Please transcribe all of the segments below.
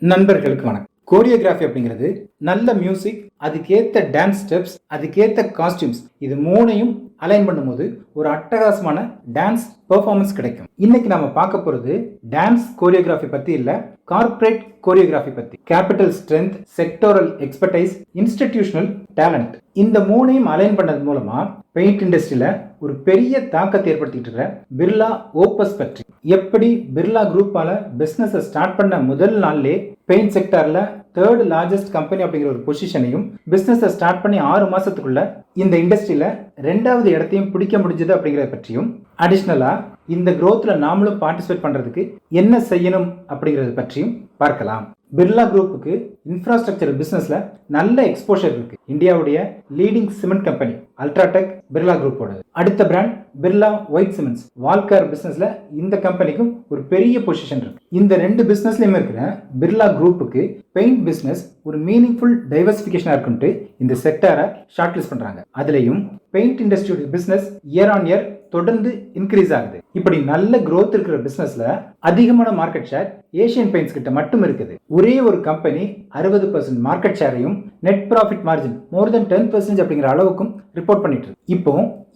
நண்பர்களுக்கு வணக்கம். கோரியோகிராஃபி அப்படிங்கிறது நல்ல மியூசிக், அதுக்கேற்ற டான்ஸ் ஸ்டெப்ஸ், அதுக்கேற்ற காஸ்டியூம்ஸ், இது மூணையும் அலைன் பண்ணும்போது ஒரு அட்டகாசமான டான்ஸ் பெர்ஃபார்மன்ஸ் கிடைக்கும். இன்னைக்கு நாம பார்க்க போறது டான்ஸ் கோரியோகிராஃபி பத்தி இல்ல, கார்ப்பரேட் கோரியோகிராஃபி பத்தி. Capital strength, sectoral expertise, institutional talent, இந்த மூணையும் அலைன் பண்ணது மூலமா பெயிண்ட் இண்டஸ்ட்ரியில ஒரு பெரிய தாக்கத்தை ஏற்படுத்திட்டு இருக்கிற பிர்லா ஓப்பஸ் பற்றி, எப்படி பிர்லா குரூப்பால பிசினஸ் ஸ்டார்ட் பண்ண முதல் நாள்லே பெயிண்ட் செக்டர்ல தேர்ட் லார்ஜஸ்ட் கம்பெனி அப்படிங்கிற ஒரு பொசிஷனையும் பிசினஸ் ஸ்டார்ட் பண்ணி 6 மாசத்துக்குள்ள இந்த இண்டஸ்ட்ரியில 2வது இடத்தையும் பிடிக்க முடிஞ்சது அப்படிங்கறத பற்றியும், அடிஷனலா இந்த growthல நாமளும் பார்ட்டிசிபேட் பண்றதுக்கு என்ன செய்யணும் அப்படிங்கறத பற்றியும் பார்க்கலாம். பிர்லா குரூப்புக்கு இன்ஃப்ராஸ்ட்ரக்சர் பிசினஸ்ல நல்ல எக்ஸ்போஷர் இருக்கு. இந்தியாவுடைய leading cement company UltraTech Birla குரூப்போட. அடுத்த brand Birla white cements, wallcare பிசினஸ்ல இந்த கம்பெனிக்கும் ஒரு பெரிய பொசிஷன் இருக்கு. இந்த 2 பிசினஸ்லயும் இருக்கிற பிர்லா குரூப்புக்கு பெயிண்ட் பிசினஸ் ஒரு மீனிங்ஃபுல் டைவர்சிபிகேஷனா இருக்குன்ட்டு இந்த செக்டரை ஷார்ட் லிஸ்ட் பண்றாங்க. அதுலயும் பெயிண்ட் இண்டஸ்ட்ரியோட பிசினஸ் இயர் ஆன் இயர் தொடர்ந்து இன்க்ரீஸ் ஆகுது. இப்படி நல்ல growth இருக்கிற பிசினஸ்ல அதிகமான மார்க்கெட் ஷேர் ஏசியன் பெயிண்ட்ஸ் கிட்ட மட்டும் இருக்குது. ஒரே ஒரு கம்பெனி 60% மார்க்கெட் ஷேரையும் net profit margin more than 10% அப்படிங்கிற அளவுக்கும் ரிப்போர்ட் பண்ணிட்டு இருக்கு. இப்போ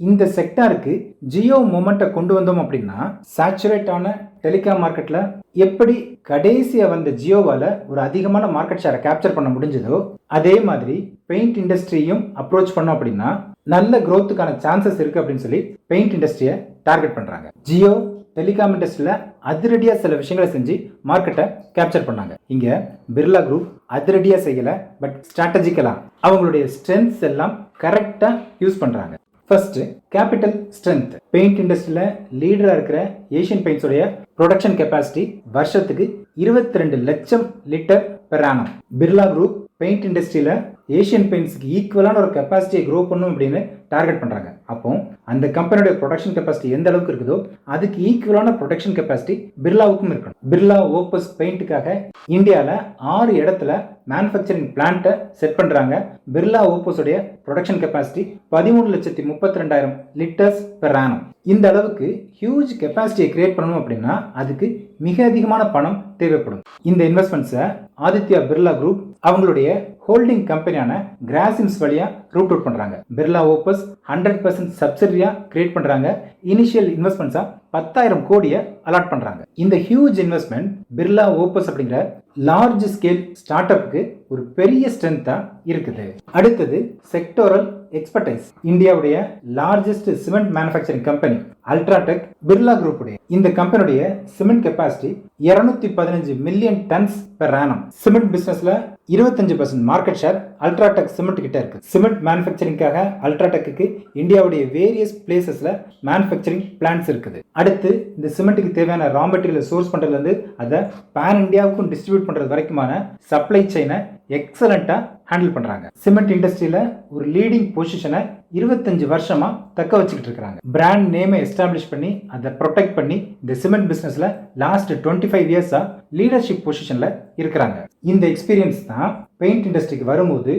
இந்த செக்டாருக்கு ஜியோ மூமெண்ட்டை கொண்டு வந்தோம் அப்படின்னா, சேச்சுரேட் ஆன டெலிகாம் மார்க்கெட்ல எப்படி கடைசியா வந்த ஜியோவால ஒரு அதிகமான மார்க்கெட் ஷேரை கேப்சர் பண்ண முடிஞ்சதோ, அதே மாதிரி பெயிண்ட் இண்டஸ்ட்ரியும் அப்ரோச் பண்ணோம் அப்படின்னா நல்ல growthக்கான சான்சஸ் இருக்கு அப்படின்னு சொல்லி பெயிண்ட் இண்டஸ்ட்ரியை டார்கெட் பண்றாங்க. ஜியோ டெலிகாம் இண்டஸ்ட்ரியில அதிரடியா சில விஷயங்களை செஞ்சு மார்க்கெட்டை கேப்சர் பண்ணாங்க. இங்க பிர்லா குரூப் அதிரடியா செய்யல, பட் ஸ்ட்ராட்டஜிக்கலா அவங்களுடைய ஸ்ட்ரென்த்ஸ் எல்லாம் கரெக்டா யூஸ் பண்றாங்க. First, capital strength. பெயிண்ட் இண்டஸ்ட்ரியில லீடரா இருக்கிற ஏசியன் பெயிண்ட்ஸோடைய ப்ரொடக்ஷன் கெப்பாசிட்டி வருஷத்துக்கு 22 லட்சம் litre per annum. Birla group paint இண்டஸ்ட்ரியில ஏசியன் பெயிண்ட்ஸ்க்கு ஈக்குவலான ஒரு கெப்பாசிட்டியை க்ரோ பண்ணும் அப்படின்னு டார்கெட் பண்றாங்க. அப்போ அந்த கம்பெனியோட ப்ரொடக்ஷன் கெப்பாசிட்டி எந்த அளவுக்கு இருக்குதோ அதுக்கு ஈக்குவலான ப்ரொடக்ஷன் கெப்பாசிட்டி பிர்லாவுக்கும் இருக்கணும். பிர்லா ஓப்பஸ் பெயிண்ட்டுக்காக இந்தியாவில் 6 இடத்துல மேனுஃபேக்சரிங் பிளான்ட்டை செட் பண்றாங்க. பிர்லா ஓப்போஸோடைய production capacity 13,32,000 litres per annum. இந்த அளவுக்கு ஹியூஜ் கெப்பாசிட்டியை கிரியேட் பண்ணணும் அப்படின்னா அதுக்கு மிக அதிகமான பணம் தேவைப்படும். இந்த இன்வெஸ்ட்மெண்ட்ஸை ஆதித்யா பிர்லா குரூப் அவங்களுடைய ஹோல்டிங் கம்பெனியான கிராசிம்ஸ் வழியா ரூட் அவுட் பண்றாங்க. பிர்லா ஓப்பஸ் 100% சப்சிடியா கிரியேட் பண்றாங்க. இனிஷியல் இன்வெஸ்ட்மெண்ட்ஸா 10,000 கோடியை அலாட் பண்றாங்க. இந்த ஹியூஜ் இன்வெஸ்ட்மெண்ட் பிர்லா ஓப்பஸ் அப்படிங்கிற லார்ஜ் ஸ்கேல் ஸ்டார்ட் அப்க்கு ஒரு பெரிய ஸ்ட்ரென்த்தா இருக்குது. அடுத்தது செக்டோரல் எக்ஸ்பர்டைஸ். இந்தியாவுடைய largest cement manufacturing company UltraTech Birla group உடைய இந்த கம்பெனியுடைய cement capacity 215 million tonnes per annum. Cement பிசினஸ்ல 25% மார்க்கெட் ஷேர் அல்ட்ராடெக் சிமெண்ட் கிட்ட இருக்கு. சிமெண்ட் மேனுஃபேக்சரிங்காக அல்ட்ராடெக்கு இந்தியாவுடைய வேரியஸ் பிளேசஸ்ல மேனுஃபேக்சரிங் பிளான்ட்ஸ் இருக்குது. அடுத்து இந்த சிமெண்ட்டுக்கு தேவையான ரா மெட்டீரியல் சோர்ஸ் பண்றதுல இருந்து அதை பேன் இந்தியாவுக்கும் டிஸ்ட்ரிபியூட் பண்றது வரைக்குமான சப்ளை செயினை எக்ஸலண்டா ஹேண்டில் பண்றாங்க. சிமெண்ட் இண்டஸ்ட்ரியில ஒரு லீடிங் பொசிஷனை 25 வருஷமா தக்க வச்சுக்கிட்டு இருக்காங்க. பிராண்ட் நேமை எஸ்டாப்ளிஷ் பண்ணி அதை ப்ரொடெக்ட் பண்ணி இந்த சிமெண்ட் பிசினஸ்ல லாஸ்ட் 25 இயர்ஸா லீடர்ஷிப் பொசிஷன்ல இருக்கிறாங்க. இந்த எக்ஸ்பீரியன்ஸ் தான் பெயிண்ட் இண்டஸ்ட்ரிக்கு வரும்போது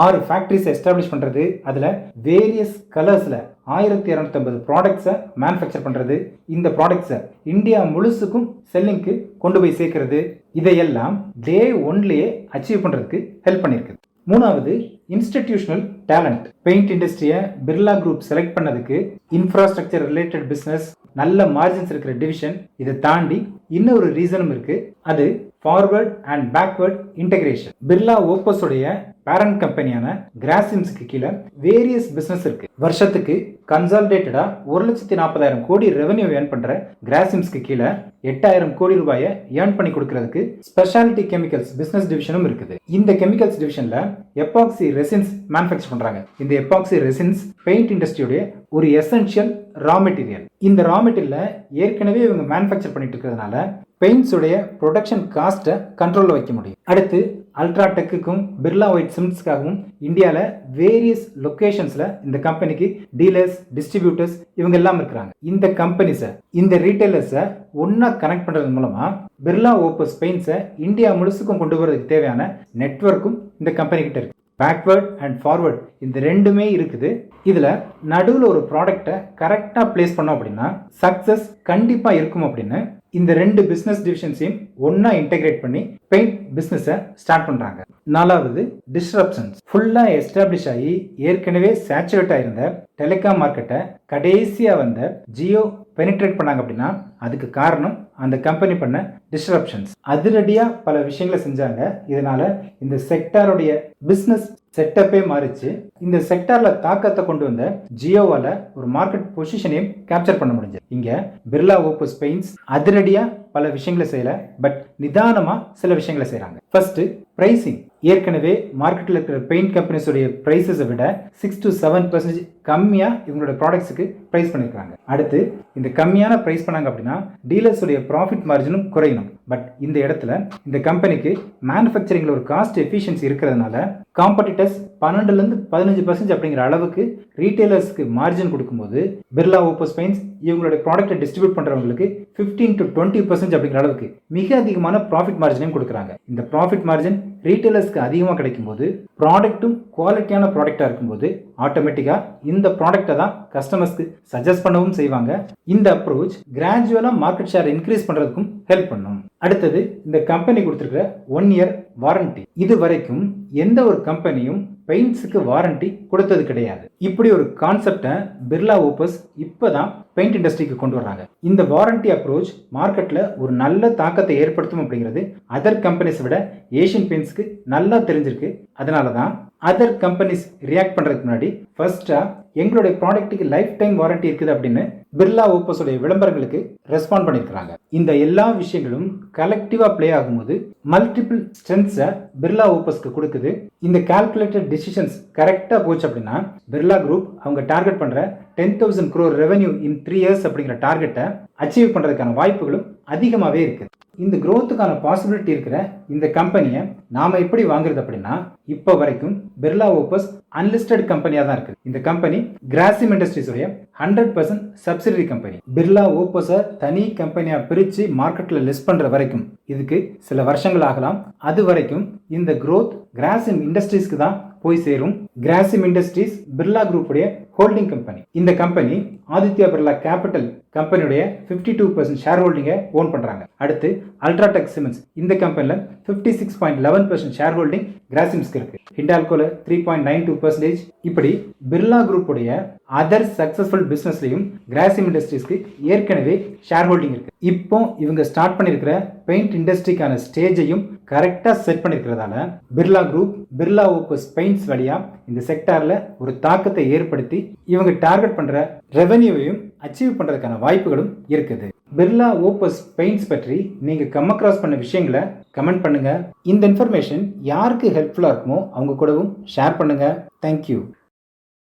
6 ஃபேக்டரிஸ் எஸ்டாப்ளிஷ் பண்றது, அதுல வேரியஸ் கலர்ஸ்ல 1250 ப்ராடக்ட்ஸை மேனுஃபேக்சர் பண்றது, இந்த ப்ராடக்ட்ஸை இந்தியா முழுசுக்கும் செல்லிங்க்கு கொண்டு போய் சேர்க்கிறது, இதையெல்லாம் டே 1லயே அச்சீவ் பண்றதுக்கு ஹெல்ப் பண்ணிருக்கு. 3வது, இன்ஸ்டிடியூஷனல் டேலண்ட். பெயிண்ட் இண்டஸ்ட்ரியை பிர்லா குரூப் செலக்ட் பண்ணதுக்கு இன்ஃப்ராஸ்ட்ரக்சர் ரிலேட்டட் பிசினஸ், நல்ல மார்ஜின்ஸ் இருக்கிற டிவிஷன், இதை தாண்டி இன்னொரு ரீசனும் இருக்கு. அது forward and backward integration. Birla Opus உடைய பேரண்ட் கம்பெனியான கிராசிம்ஸ்க்கு கீழே வேரியஸ் பிசினஸ் இருக்கு. வருஷத்துக்கு கன்சாலிடேட்டடா 1,40,000 கோடி ரெவன்யூ ஏர்ன் பண்ற கிராசிம்ஸ்க்கு கீழே 8,000 கோடி ரூபாயை ஏர்ன் பண்ணி கொடுக்கறதுக்கு ஸ்பெஷாலிட்டி கெமிக்கல்ஸ் பிசினஸ் டிவிஷனும் இருக்குது. இந்த கெமிக்கல்ஸ் டிவிஷன்ல எபாக்சி ரெசின்ஸ் மேனுஃபேக்சர் பண்றாங்க. இந்த எபாக்சி ரெசின்ஸ் பெயிண்ட் இண்டஸ்ட்ரியோட ஒரு எசென்ஷியல் ரா மெட்டீரியல். இந்த ரா மெட்டீரியலை ஏற்கனவே இவங்க மேனுஃபேக்சர் பண்ணிட்டு இருக்கிறதுனால பெயிண்ட்ஸ் உடைய ப்ரொடக்ஷன் காஸ்ட்டை கண்ட்ரோல்ல வைக்க முடியும். அடுத்து அல்ட்ராடெக்குக்கும் பிர்லா ஒயிட் சிமெண்ட்ஸ்க்காகவும் இந்தியாவில் வேரியஸ் லொகேஷன்ஸ்ல இந்த கம்பெனிக்கு டீலர்ஸ், டிஸ்ட்ரிபியூட்டர்ஸ் இவங்க எல்லாம் இருக்கிறாங்க. இந்த கம்பெனிஸை, இந்த ரீட்டைலர்ஸை ஒன்னா கனெக்ட் பண்றது மூலமா பிர்லா ஓப்பஸ் பெயிண்ட்ஸை இந்தியா முழுசுக்கும் கொண்டு வரதுக்கு தேவையான நெட்வொர்க்கும் இந்த கம்பெனி கிட்ட இருக்கு. பேக்வர்ட் அண்ட் ஃபார்வர்ட் இந்த ரெண்டுமே இருக்குது. இதுல நடுவில் ஒரு ப்ராடக்டை கரெக்டா பிளேஸ் பண்ணோம் அப்படின்னா சக்சஸ் கண்டிப்பா இருக்கும் அப்படின்னு இந்த ரெண்டு பிசினஸ் டிவிஷன்ஸையும் ஒன்னா இன்டெகிரேட் பண்ணி பெயிண்ட் பிசினஸை ஸ்டார்ட் பண்றாங்க. நாலாவது டிஸ்ரப்ஷன்ஸ். ஃபுல்லா எஸ்டாப்ளிஷ் ஆகி ஏற்கனவே சேச்சுரேட் ஆயிருந்த டெலிகாம் மார்க்கெட்டை கடைசியா வந்த ஜியோ பெனிட்ரேட் பண்ணாங்க அப்படின்னா அதுக்கு காரணம் அந்த கம்பெனி பண்ண டிஸ்ரப்ஷன்ஸ். அதிரடியா பல விஷயங்களை செஞ்சாங்க. இதனால இந்த செக்டாருடைய பிசினஸ் செட்டப்பே மாறிச்சு. இந்த செக்டார்ல தாக்கத்தை கொண்டு வந்த ஜியோவால ஒரு மார்க்கெட் பொசிஷனையும் கேப்சர் பண்ண முடிஞ்சது. இங்க பிர்லா ஓப்பஸ் பெயிண்ட்ஸ் அதிரடியா பல விஷயங்களை செய்யல, பட் நிதானமா சில விஷயங்களை செய்யறாங்க. First pricing. ஏற்கனவே மார்க்கெட்ல இருக்கிற பெயிண்ட் கம்பெனிஸோட பிரைஸஸை விட 6 to 7% கம்மியா இவங்களோட ப்ராடக்ட்ஸுக்கு பிரைஸ் பண்ணிருக்காங்க. அடுத்து இந்த கம்மியான பிரைஸ் பண்ணாங்க அப்படின்னா டீலர்ஸோட ப்ராஃபிட் மார்ஜினும் குறையணும். பட் இந்த இடத்துல இந்த கம்பெனிக்கு மேனுஃபேக்சரிங்ல ஒரு காஸ்ட் எஃபிஷியன்சி இருக்கிறதுனால காம்படிட்டர்ஸ் 12-15% அப்படிங்கிற அளவுக்கு ரீட்டைலர்ஸ்க்கு மார்ஜின் கொடுக்கும்போது பிர்லா ஓப்பஸ் பெயிண்ட்ஸ் இவங்களோட ப்ராடக்ட்டை டிஸ்ட்ரிபியூட் பண்றவங்களுக்கு 15 to 20% அப்படிங்கிற அளவுக்கு மிக அதிகமான ப்ராஃபிட் மார்ஜினையும் கொடுக்குறாங்க. இந்த ப்ராஃபிட் மார்ஜின் ரீட்டைலர்ஸ்க்கு அதிகமாக கிடைக்கும் போது ப்ராடக்ட்டும் குவாலிட்டியான ப்ராடக்டா இருக்கும்போது ஆட்டோமேட்டிக்கா இந்த ப்ராடக்ட்டை தான் கஸ்டமர்ஸ்க்கு சஜஸ்ட் பண்ணவும் செய்வாங்க. இந்த அப்ரோச் கிராஜுவலா மார்க்கெட் ஷேர் இன்க்ரீஸ் பண்றதுக்கும் ஹெல்ப் பண்ணும். அடுத்தது இந்த கம்பெனி கொடுத்திருக்கிற 1 year வாரண்டி. இது வரைக்கும் எந்த ஒரு கம்பெனியும் பெயிண்ட்ஸுக்கு வாரண்டி கொடுத்தது கிடையாது. இப்படி ஒரு கான்செப்டை பிர்லா ஓப்பஸ் இப்பதான் பெயிண்ட் இண்டஸ்ட்ரிக்கு கொண்டு வர்றாங்க. இந்த வாரண்டி அப்ரோச் மார்க்கெட்ல ஒரு நல்ல தாக்கத்தை ஏற்படுத்தும் அப்படிங்கிறது அதர் கம்பெனிஸ் விட ஏஷியன் பெயிண்ட்ஸ்க்கு நல்லா தெரிஞ்சிருக்கு. அதனாலதான் அதர் கம்பெனிஸ் ரியாக்ட் பண்றதுக்கு முன்னாடி ஃபர்ஸ்டா எங்களுடைய ப்ராடக்ட்டுக்கு லைஃப் டைம் வாரண்டி இருக்குது அப்படின்னு பிர்லா ஓப்பஸோட விளம்பரங்களுக்கு ரெஸ்பாண்ட் பண்ணியிருக்காங்க. இந்த எல்லா விஷயங்களும் கலெக்டிவா பிளே ஆகும்போது மல்டிபிள் ஸ்ட்ரென்த்ஸை பிர்லா ஓப்பஸ்க்கு கொடுக்குது. இந்த கால்குலேட்டட் டிசிஷன்ஸ் கரெக்டா போச்சு அப்படின்னா பிர்லா குரூப் அவங்க டார்கெட் பண்ற 10,000 crore ரெவென்யூ இன் 3 years அப்படிங்கிற டார்கெட்டை அச்சீவ் பண்றதுக்கான வாய்ப்புகளும் அதிகமாகவே இருக்கு. இந்த growthக்கான பாசிபிலிட்டி இருக்கிற இந்த கம்பெனியை நாம எப்படி வாங்குறது அப்படின்னா இப்போ வரைக்கும் பிர்லா ஓப்பஸ் அன்லிஸ்டட் கம்பெனியா தான் இருக்கு. இந்த கம்பெனி கிராசிம் இண்டஸ்ட்ரீஸ் உடைய 100% சப்சிடரி கம்பெனி. பிர்லா ஓப்பஸை தனி கம்பெனியா பிரிச்சு மார்க்கெட்ல லிஸ்ட் பண்ற வரைக்கும் இதுக்கு சில வருஷங்கள் ஆகலாம். அது வரைக்கும் இந்த growth கிராசிம் இண்டஸ்ட்ரீஸ்க்கு தான் போய் சேரும். கிராசிம் இண்டஸ்ட்ரீஸ் பிர்லா குரூப் உடைய ஹோல்டிங் கம்பெனி. இந்த கம்பெனி ஆதித்யா பிர்லா கேபிட்டல் கம்பெனியுடைய 52% ஷேர் ஹோல்டிங்கை ஓன் பண்றாங்க. அடுத்து அல்ட்ராடெக் சிமெண்ட்ஸ் இந்த கம்பெனில 56.11% ஷேர் ஹோல்டிங் கிராசிம்ஸ்க்கு இருக்கு. ஹிண்டால்கோல 3.92%. இப்படி பிர்லா குரூப் உடைய அதர் சக்சஸ்ஃபுல் பிசினஸ்லயும் கிராசிம் இண்டஸ்ட்ரீஸ்க்கு ஏற்கனவே ஷேர் ஹோல்டிங் இருக்கு. இப்போ இவங்க ஸ்டார்ட் பண்ணிருக்கிற பெயிண்ட் இண்டஸ்ட்ரிக்கான ஸ்டேஜையும் கரெக்டா செட் பண்ணிருக்கிறதால Birla group Birla Opus paints வழியா இந்த செக்டார்ல ஒரு தாக்கத்தை ஏற்படுத்தி இவங்க டார்கெட் பண்ற ரெவென்யூவையும் அச்சீவ் பண்றதுக்கான வாய்ப்புகளும் இருக்குது. பிர்லா ஓப்பஸ் பெயிண்ட்ஸ் பற்றி நீங்க கம் அக்ராஸ் பண்ண விஷயங்களை கமெண்ட் பண்ணுங்க. இந்த இன்ஃபர்மேஷன் யாருக்கு ஹெல்ப்ஃபுல்லா இருக்குமோ அவங்க கூடவும் ஷேர் பண்ணுங்க. தேங்க்யூ.